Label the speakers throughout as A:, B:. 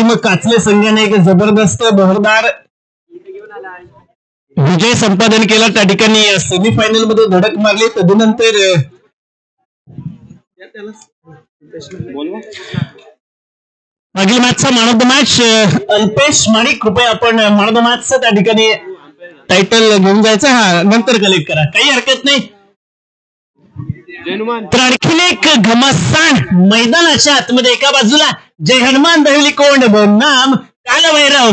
A: Team काचले संघाने एक जबरदस्त बहरदार विजय संपादन केला. त्या ठिकाणी सेमीफायनल मध्ये धडक मारली. तदनंतर मागील मॅचचा man of the match Alpesh Manik. कृपया आपण मॅन ऑफ द मॅचचं त्या ठिकाणी टायटल घेऊन जायचं. हा नंतर कलेक्ट करा, काही हरकत नाही. तर आणखीन एक घमासान मैदानाच्या आतमध्ये एका बाजूला जय हनुमान दहिवली कोंड नाम कालभैरव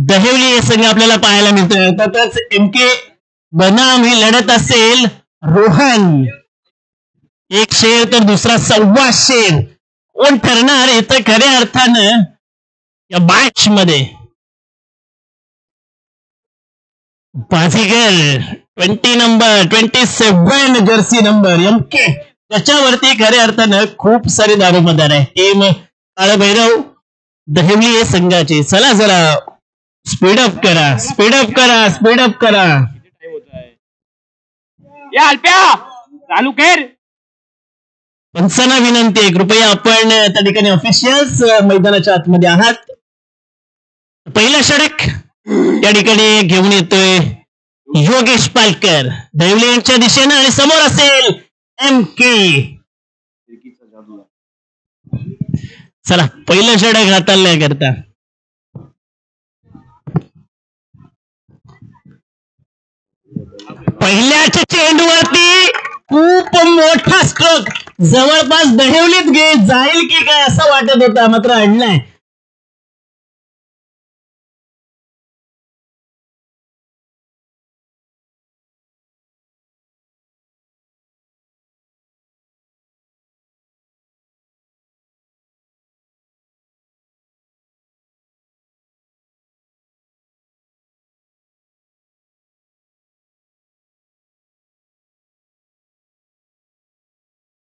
A: दहिवली हे संघ आपल्याला पाहायला मिळतोय. अर्थातच एमके बनाम ही लढत असेल. रोहन एक शेर तर दुसरा 1.25 शेर. कोण ठरणार इथं खऱ्या अर्थानं या मॅच मध्ये? बाजीगर 20 नंबर 27 जर्सी नंबर एमके, त्याच्यावरती खऱ्या अर्थानं खूप सारे दारोमदार आहे. टीम काळभैरव दहिवली हे संघाची. चला जरा स्पीडअप करा, स्पीडअप करा, स्पीडअप करा.
B: या अल्प्या चालू कर.
A: पंचांना विनंती आहे, कृपया आपण त्या ठिकाणी ऑफिशियल्स मैदानाच्या आतमध्ये आहात. पहिला षटक या ठिकाणी घेऊन येतोय योगेश पालकर दहिवली यांच्या दिशेनं आणि समोर असेल एमके. चला पहिलं षटक हाताळल्या करता पहिल्याच्या चेंडूवरती खूप मोठा स्ट्रोक, जवळपास दहिवलीत जाईल की काय असं वाटत होता, मात्र अडलाय.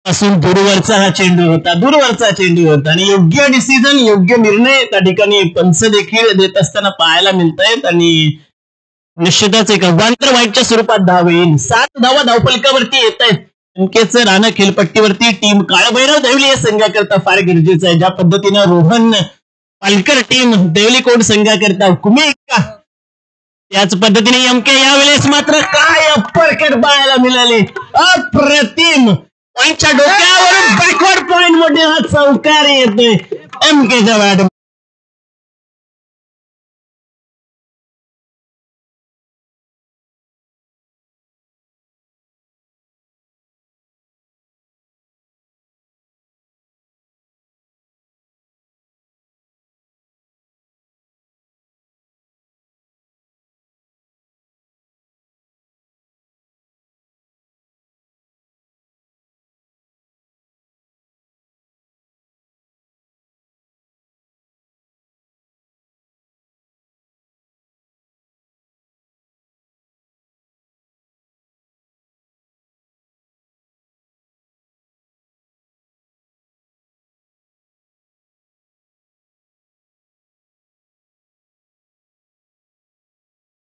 A: पासून दूरवरचा हा चेंडू होता, दूरवरचा चेंडू होता आणि योग्य डिसिजन, योग्य निर्णय त्या ठिकाणी पंच देखील देत असताना पाहायला मिळत आहेत. आणि निश्चितच एक अवांतर वाईटच्या स्वरूपात धाव येईल. 7 धावा धावफलकावरती येत आहेत. एमकेचं राणा खेळपट्टीवरती टीम काळभैरव दहिवली या संघाकरता फार गरजेचं आहे. ज्या पद्धतीनं रोहन पालकर टीम दहिवली कोंड संघाकरता हुकुमी का, त्याच पद्धतीने एमके यावेळेस मात्र काय अप्परकट पाहायला मिळाले, अप्रतिम. पॉइंटच्या डोक्यावरून बॅकवर्ड पॉइंट मध्ये हा चौकार येतोय एमकेच्या बॅट.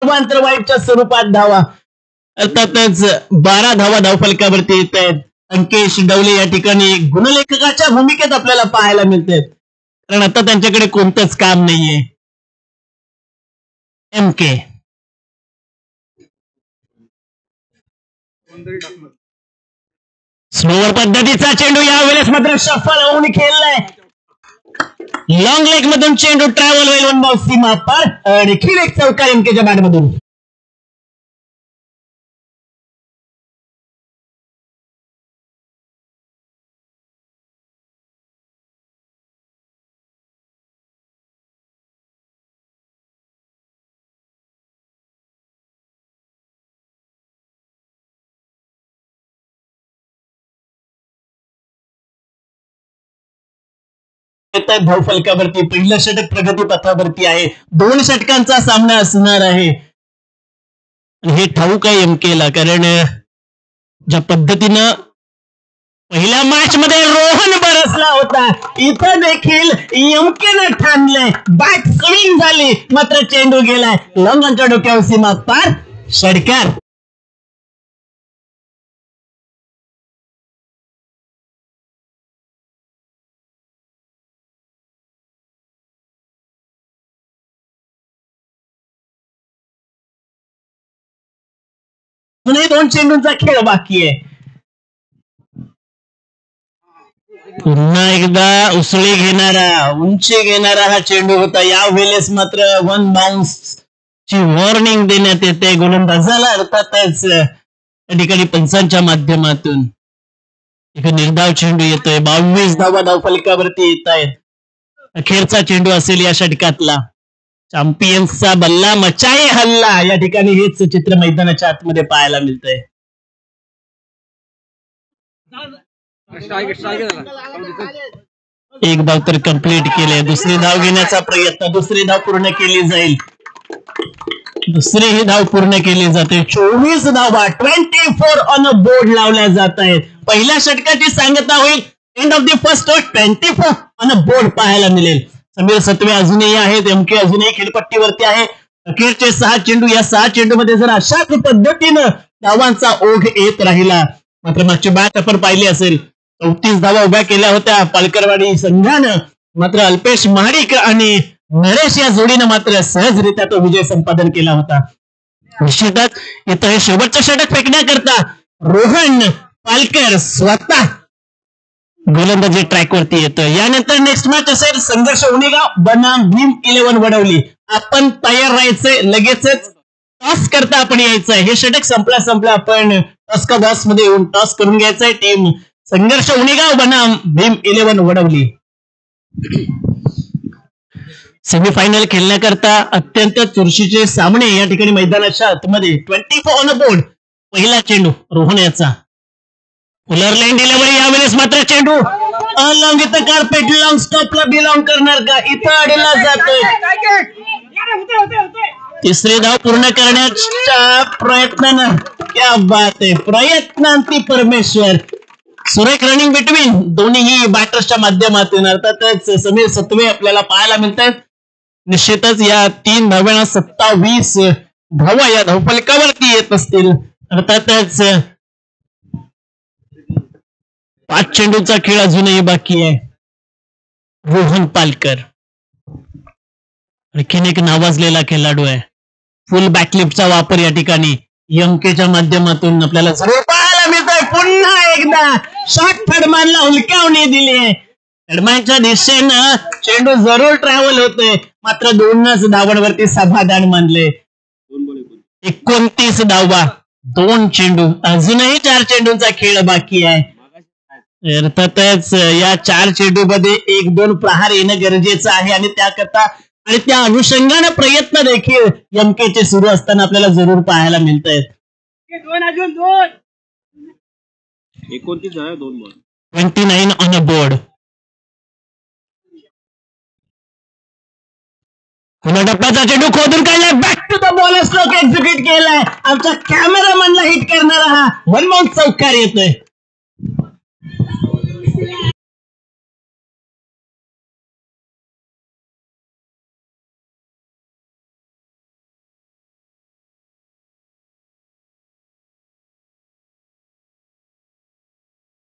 A: अवांतर वाईटच्या स्वरूपात धावा, अर्थातच 12 धावा धावफलकावरती येत आहेत. अंकेश डवले या ठिकाणी गुणलेखकाच्या भूमिकेत आपल्याला पाहायला मिळतात, कारण आता त्यांच्याकडे कोणतंच काम नाहीये. एमके स्लोवर पद्धतीचा चेंडू यावेळेस मात्र सफल होऊन खेळलाय. लॉंग लेग मधून चेंडू ट्रॅव्हल होईल 1 बॉल सीमा पार. देखील एक चौकार एमकेच्या बॅट मधून. धावफलकावरती पहिलं षटक प्रगती पथावरती आहे. 2 षटकांचा सामना असणार आहे. हे ठाऊक आहे एमकेला, कारण ज्या पद्धतीनं पहिल्या मॅच मध्ये रोहन बरसला होता, इथं देखील एमकेनं ठाणलंय. बॅट स्विंग झाली, मात्र चेंडू गेलाय लॉंगांच्या डोक्यावर सीमा पार. षटकार अजूनही 2 चेंडूंचा खेळ बाकी आहे. पुन्हा एकदा उसळी घेणारा, उंची घेणारा हा चेंडू होता. यावेळेस मात्र 1 बाउन्स ची वॉर्निंग देण्यात येते गोलंदाजाला. अर्थातच त्या ठिकाणी पंचांच्या माध्यमातून एक निर्धाव चेंडू येतोय. 22 धावा धावफलकावरती येत आहेत. अखेरचा चेंडू असेल या षटकातला. चॅम्पियन्सचा बल्ला मचाई हल्ला, या ठिकाणी हेच चित्र मैदानाच्या आतमध्ये पाहायला मिळतंय. एक धाव तर कंप्लीट केले. दुसरी धाव घेण्याचा प्रयत्न, दुसरी धाव पूर्ण केली जाईल. दुसरी ही धाव पूर्ण केली जाते. 24 धावा, 24 ऑन अ बोर्ड लावल्या जात आहेत. पहिल्या षटकाची सांगता होईल. End of the first 24 on a board पाहायला मिळेल. समीर सत्वे अजूनही आहेत. एमके अजूनही खेळपट्टीवरती आहे. अखेरचे 6 चेंडू, या 6 चेंडूमध्ये जर अशाच पद्धतीनं धावांचा ओघ येत राहिला, मात्र मागची बॅट आपण पाहिली असेल, 34 धावा उभ्या केल्या होत्या पालकरवाडी संघानं. मात्र अल्पेश महाडिक आणि नरेश या जोडीनं मात्र सहजरित्या तो विजय संपादन केला होता. निश्चितच इथं हे शेवटचं षटक फेकण्याकरता रोहन पालकर स्वतः गोलंदाजी ट्रॅकवरती येतोय. यानंतर नेक्स्ट मॅच असेल संघर्ष उणेगाव बनाम भीम 11 वडवली. आपण तयार राहायचंय, लगेचच टॉस करता आपण यायचंय. हे षटक संपल्या आपण टॉस का बॉक्स मध्ये येऊन टॉस करून घ्यायचंय. टीम संघर्ष उणेगाव बनाम भीम 11 वडवली. सेमीफायनल खेळण्याकरता अत्यंत चुरशीचे सामने या ठिकाणी मैदानाच्या आतमध्ये. 24 ऑन अ बोर्ड. पहिला चेंडू रोहन याचा. Fuller length delivery. यावेळेस मात्र चेंडू अलॉंग विथ कार्पेट लॉंग स्टॉपला बिलॉंग करणार का? इथं अडला जातोय. तिसरी धाव पूर्ण करण्याच्या प्रयत्नानं, क्या बात आहे, प्रयत्नांती परमेश्वर. सुरेख रनिंग बिटवीन दोन्ही बॅटर्सच्या माध्यमातून. अर्थातच समीर सत्वे आपल्याला पाहायला मिळतात. निश्चितच या 3 धाव्यांना 27 धावा या धावफलकावरती येत असतील. अर्थातच 5 चेंडूचा खेळ अजूनही बाकी आहे. रोहन पालकर आणखीन एक नावाजलेला खेळाडू आहे. फुल बॅकलिफ्टचा वापर या ठिकाणी यंकेच्या माध्यमातून आपल्याला जरूर पाहायला मिळतोय. पुन्हा एकदा शॉट फडमानला हुलकावणी दिली आहे. फडमानच्या दिशेनं चेंडू जरूर ट्रॅव्हल होतोय, मात्र 2 धावांवरती समाधान मानले. 29 धावा, 2 चेंडू, अजूनही 4 चेंडूंचा खेळ बाकी आहे. अर्थातच या 4 चेंडूमध्ये 1-2 प्रहार येणं गरजेचं आहे आणि त्याकरता आणि त्या अनुषंगाने प्रयत्न देखील यमकेचे सुरू असताना आपल्याला जरूर पाहायला मिळत आहेत. 29 ऑन अ बोर्ड. पुन्हा टप्प्याचा चेंडू खोदून काढलाय. Back to the ball stroke execute केलाय. आमच्या कॅमेरामॅनला हिट करणारा हा 1 बाउंस चौकार येतोय.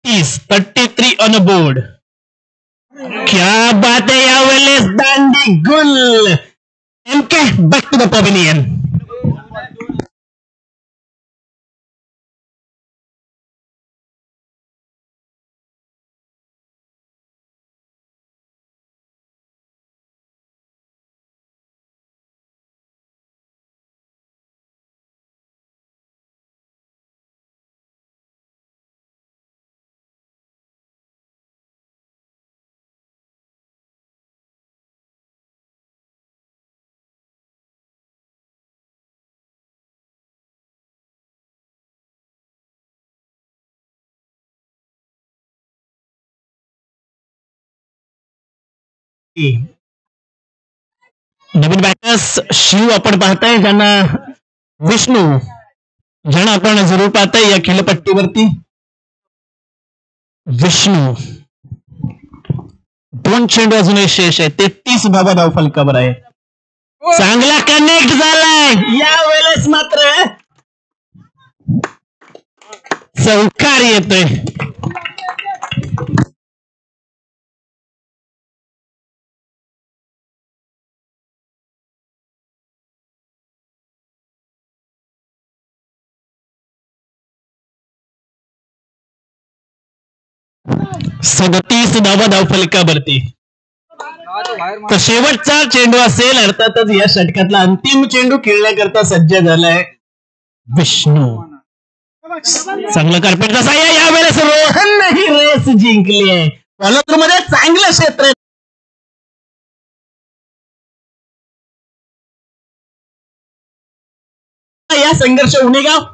A: is 33 on a board. क्या बात है, यावेळेस दांडी गुल. MK back to the pavilion. नवीन बॅटर्स शिव आपण पाहताय, ज्यांना विष्णू, ज्यांना आपण जरूर पाहताय या खेळपट्टीवरती. विष्णू 2 चेंडू अजूनही शेष आहे. 33 धावा धावफलकावर आहे. चांगला कनेक्ट झालाय. यावेळेस मात्र चौकार येतोय. 37 धावा धावफलकावरती. तर शेवटचा चेंडू असेल, अर्थातच या षटकातला अंतिम चेंडू खेळण्याकरता सज्ज झालाय विष्णू. चांगलं कार्पेटचा साह्य, यावेळेस रोहन ही रेस जिंकली आहे. फॉलोथ्रू मध्ये चांगलं क्षेत्र. या संघर्ष उणेगाव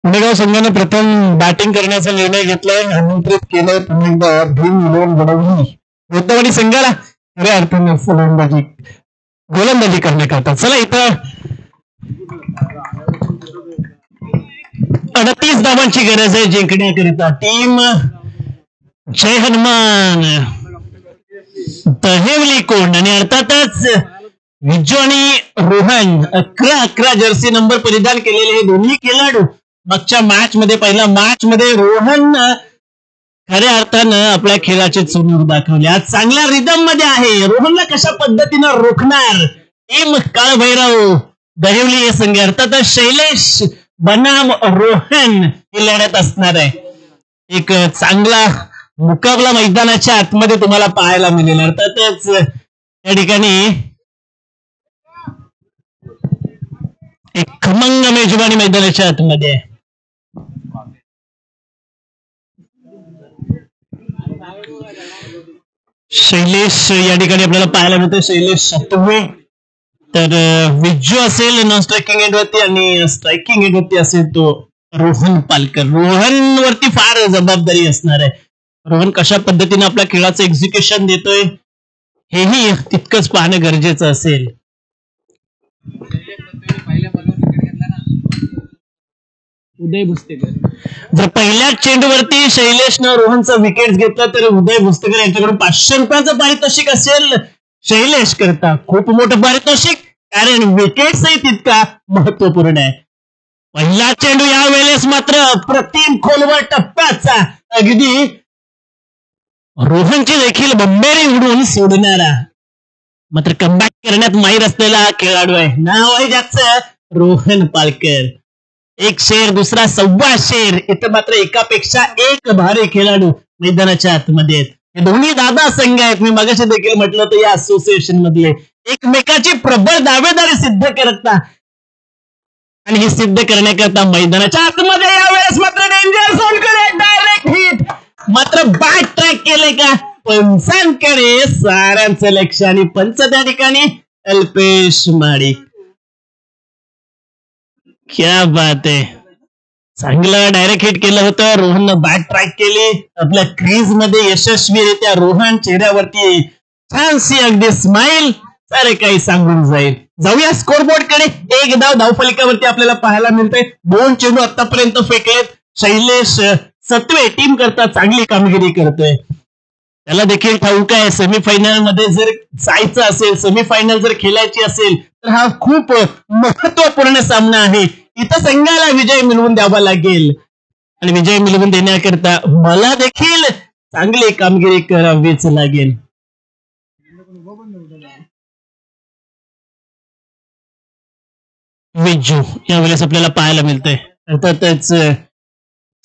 A: पुणेगाव संघाने प्रथम बॅटिंग करण्याचा निर्णय घेतलाय. आमंत्रित केलंय पुन्हा एकदा भीम इलेव्हन वडवली वृत्तवाडी संघाला खऱ्या अर्थाने गोलंदाजी करण्याकरता. चला इथं 38 धावांची गरज आहे जिंकण्याकरिता. टीम जय हनुमान दहेवली कोंड आणि अर्थातच विज्जू आणि रोहन 11 जर्सी नंबर परिधान केलेले हे दोन्ही खेळाडू मागच्या मॅच मध्ये पहिल्या मॅच मध्ये रोहन खऱ्या अर्थानं आपल्या खेळाचे चुनूर दाखवले. आज चांगल्या रिदम मध्ये आहे. रोहनला कशा पद्धतीनं रोखणार टीम काळभैरव दहिवली हे संघ. अर्थातच शैलेश बनाम रोहन ही लढत असणार आहे. एक चांगला मुकाबला मैदानाच्या आतमध्ये तुम्हाला पाहायला मिळेल. अर्थातच या ठिकाणी एक खमंग मेजबानी मैदानाच्या आतमध्ये आहे. शैलेश या ठिकाणी आपल्याला पाहायला मिळतं. शैलेश सातवे, तर विज्जू असेल नॉन स्ट्रायकिंग एंड वरती आणि स्ट्रायकिंग एंड वरती असेल तो रोहन पालकर. रोहन वरती फार जबाबदारी असणार आहे. रोहन कशा पद्धतीने आपल्या खेळाचं एक्झिक्युशन देतोय हेही तितकंच पाहणं गरजेचं असेल. उदय भुस्तेकर जर पहिल्याच चेंडूवरती शैलेशनं रोहनचं विकेट घेतलं तर उदय भुस्तेकर यांच्याकडून 500 रुपयाचं पारितोषिक असेल शैलेश करता. खूप मोठं पारितोषिक, कारण विकेट्सही तितका महत्वपूर्ण आहे. पहिला चेंडू या वेळेस मात्र अप्रतिम खोलवर टप्प्याचा, अगदी रोहनची देखील बंबेरी उडून सोडणारा, मात्र कमबॅक करण्यात माहीर असलेला खेळाडू आहे. नाव आहे ज्याचं रोहन पालकर. एक शेर, दुसरा 1.25 शेर. इथं मात्र एकापेक्षा एक भारी खेळाडू मैदानाच्या आतमध्ये आहेत. हे दोन्ही दादा संघ आहेत. मी मगाशी देखील म्हटलं तर या असोसिएशन मधले एकमेकाची प्रबळ दावेदारी सिद्ध करता आणि हे सिद्ध करण्याकरता मैदानाच्या आतमध्ये यावेळेस मात्र डेंजर झोनकडे डायरेक्ट हिट, मात्र बॅट ट्रॅक केले का पंचांकडे साऱ्यांचं लक्ष आणि पंच त्या ठिकाणी अल्पेश माडिक. क्या बात आहे. चांगलं डायरेक्ट हिट केलं होतं. रोहननं बॅट ट्रॅक केली आपल्या क्रीज मध्ये यशस्वीरित्या. रोहन चेहऱ्यावरती छानशी अगदी स्माइल, सारे काही सांगून जाईल. जाऊया स्कोरबोर्ड कडे. एक धावफलकावरती आपल्याला पाहायला मिळतंय 2 चेंडू आतापर्यंत फेकलेत. शैलेश सत्वे टीम करता चांगली कामगिरी करतोय. त्याला देखील ठाऊक आहे सेमीफायनल मध्ये जर जायचं असेल, सेमीफायनल जर खेळायची असेल तर हा खूप महत्वपूर्ण सामना आहे. इथं संघाला विजय मिळवून द्यावा लागेल आणि विजय मिळवून देण्याकरता मला देखील चांगली कामगिरी करावीच लागेल. विजू यावेळेस आपल्याला पाहायला मिळतंय. अर्थातच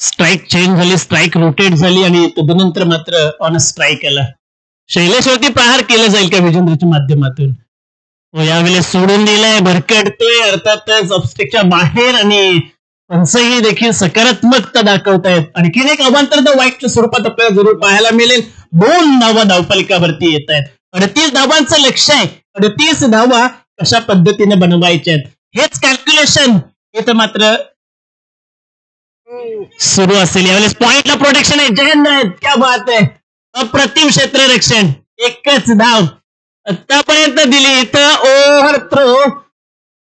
A: स्ट्राईक चेंज झाली, स्ट्राईक रोटेट झाली आणि तदनंतर मात्र ऑन स्ट्राईक आला. शैलेशवरती प्रहार केला जाईल का विजेंद्रच्या माध्यमातून? यावेळेस सोडून दिलाय, भरकटतोय अर्थातच ऑफस्टिकच्या बाहेर आणि पंचही देखील सकारात्मकता दाखवतायत. आणखीन एक अवांतर वाईटच्या स्वरूपात आपल्याला जरूर पाहायला मिळेल. 2 धावा धावफलकावरती येत आहेत. 38 धावांचं लक्ष आहे. 38 धावा कशा पद्धतीने बनवायच्या आहेत हेच कॅल्क्युलेशन इथं मात्र सुरू असेल. यावेळेस पॉइंटला प्रोटेक्शन आहे. जयेंद्र आहेत, क्या बात आहे, अप्रतिम क्षेत्ररक्षण. एकच धाव आतापर्यंत दिली. इथं ओव्हर थ्रो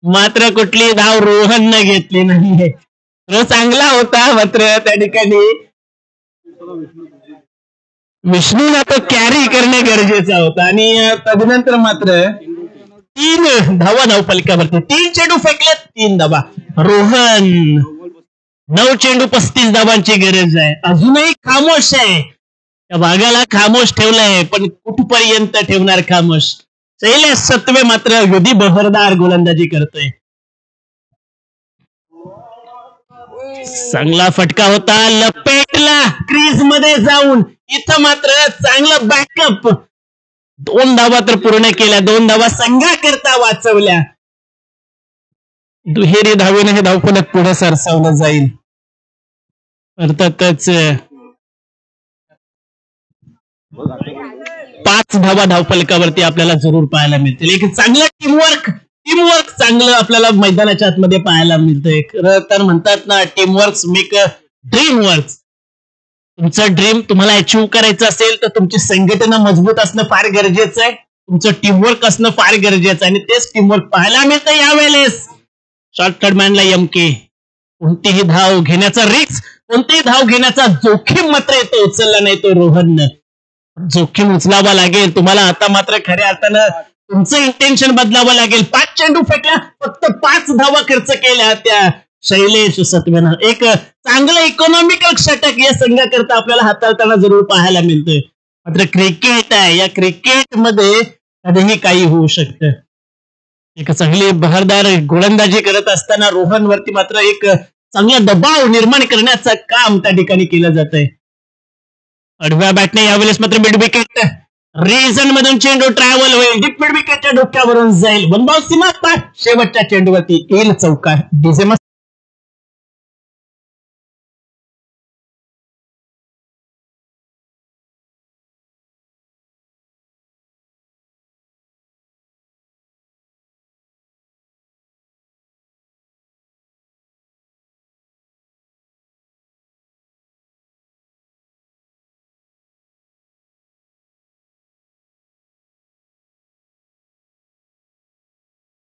A: मात्र कुठली धाव रोहननं घेतली नाहीये. थ्रो चांगला होता मात्र त्या ठिकाणी विष्णूला तो कॅरी करणे गरजेचा होता आणि तदनंतर मात्र 3 धावा धावफलकावरती. 3 चेंडू फेकले, 3 धावा. रोहन 9 चेंडू 35 धावांची गरज आहे. अजूनही खामोश आहे. त्या भागाला खामोश ठेवलंय पण कुठपर्यंत ठेवणार खामोश? शैलेश सत्वे मात्र अगदी बहरदार गोलंदाजी करतोय. चांगला फटका होता, लपेटला क्रीज मध्ये जाऊन. इथं मात्र चांगलं बॅकअप. 2 धावा तर पूर्ण केल्या, 2 धावा संघाकरता वाचवल्या. दुहेरी धावेने हे धावफलक पुढे सरसावलं जाईल. अर्थातच 5 धावा धावफलकावरती आपल्याला जरूर पाहायला मिळतील. एक चांगलं टीमवर्क चांगलं आपल्याला मैदानाच्या आतमध्ये पाहायला मिळतंय. खरं तर म्हणतात ना, teamwork make a dream work. तुमचं ड्रीम तुम्हाला अचीव्ह करायचं असेल तर तुमची संघटना मजबूत असणं फार गरजेचं आहे. तुमचं टीमवर्क असणं फार गरजेचं आहे आणि तेच टीमवर्क पाहायला मिळतं यावेळेस. शॉर्टकट मॅनला यमके. कोणतीही धाव घेण्याचा रिस्क, कोणतीही धाव घेण्याचा जोखीम मात्र येतो उचलला नाही तो रोहननं. जोखीम उचलावा लागेल तुम्हाला. आता मात्र खऱ्या अर्थानं तुमचं इंटेन्शन बदलावं लागेल. 5 चेंडू फेकला, फक्त 5 धावा खर्च केल्या त्या शैलेश सत्वेनं. एक चांगलं इकॉनॉमिकल षटक या संघाकरता आपल्याला हाताळताना जरूर पाहायला मिळतोय. मात्र क्रिकेट आहे, या क्रिकेटमध्ये कधीही काही होऊ शकतं. एक चांगली बहारदार गोलंदाजी करत असताना रोहनवरती मात्र एक चांगला दबाव निर्माण करण्याचं काम त्या ठिकाणी केलं जात आहे. आडव्या बॅटने यावेळेस मात्र मिड विकेट रिजन मधून चेंडू ट्रॅव्हल होईल, डीप मिड विकेटच्या डोक्यावरून जाईल. 1 बॉल सीमा पाठ. शेवटच्या चेंडूवरती येईल चौकार. डिझेमस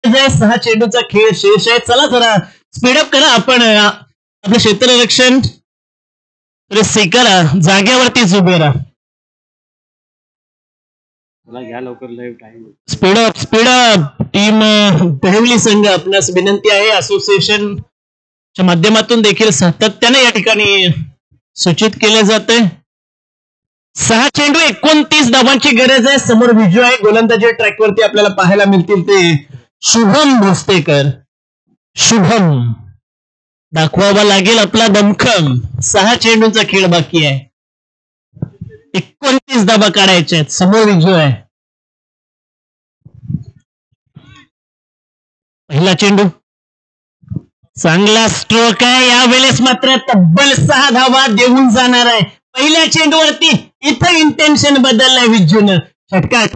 A: आहे. 6 चेंडूचा खेळ शेष आहे. चला जरा स्पीडअप करा. आपण आपलं क्षेत्ररक्षण करा, जागेवरतीच उभे राहा. स्पीडअप टीम दहिवली संघ आपणास विनंती आहे. असोसिएशनच्या माध्यमातून देखील सातत्याने या ठिकाणी सूचित केलं जातंय. 6 चेंडू 29 धावांची गरज आहे. समोर विजू आहे. गोलंदाजी ट्रॅकवरती आपल्याला पाहायला मिळतील ते शुभम भोसतेकर. शुभम दाखवावा लागेल आपला दमखम. 6 चेंडूंचा खेळ बाकी आहे. 29 धावा काढायच्या आहेत. समोर विजू आहे. पहिला चेंडू चांगला स्ट्रोक आहे. यावेळेस मात्र तब्बल 6 धावा देऊन जाणार आहे. पहिल्या चेंडूवरती इथं इंटेन्शन बदललंय विजूनं. षटकार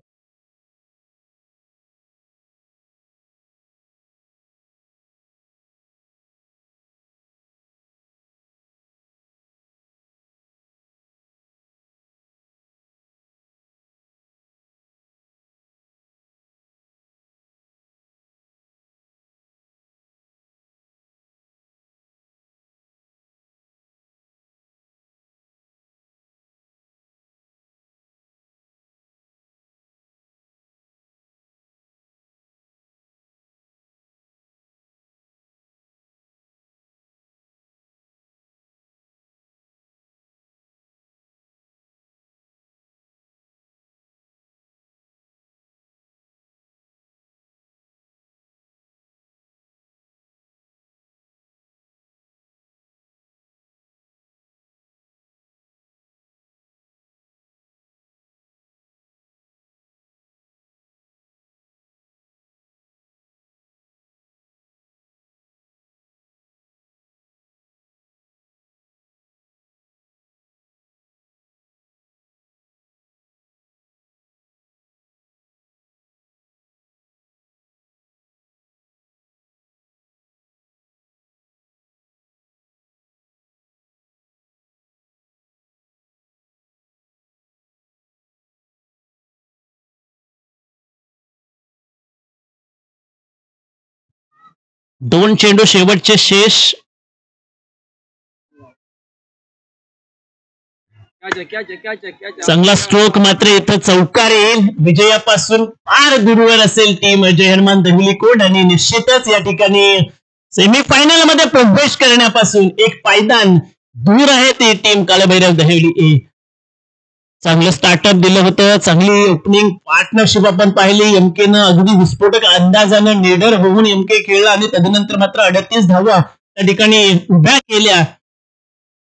A: 2 चेंडू शेवटचे शेष. चांगला स्ट्रोक मात्र इथं चौकार येईल. विजयापासून फार दूरवर असेल टीम जय हनुमान दहिवली कोंड आणि निश्चितच या ठिकाणी सेमीफायनल मध्ये प्रवेश करण्यापासून एक पायदान दूर आहे ती टीम काळभैरव दहिवली ए. चांगलं स्टार्टअप दिलं होतं. चांगली ओपनिंग पार्टनरशिप आपण पाहिली. एमकेनं अगदी विस्फोटक अंदाजानं निडर होऊन एमके खेळला आणि तदनंतर मात्र 38 धावा त्या ठिकाणी उभ्या केल्या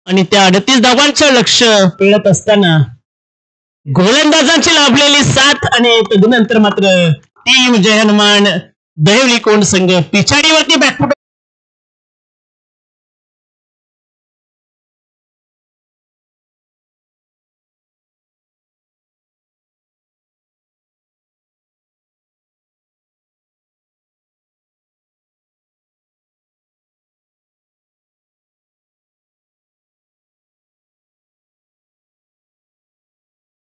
A: आणि त्या 38 धावांचं लक्ष पेळत असताना गोलंदाजांची लाभलेली साथ आणि तदनंतर मात्र टीम जय हनुमान दहिवली कोंड संघ पिछाडीवरती बॅकफुट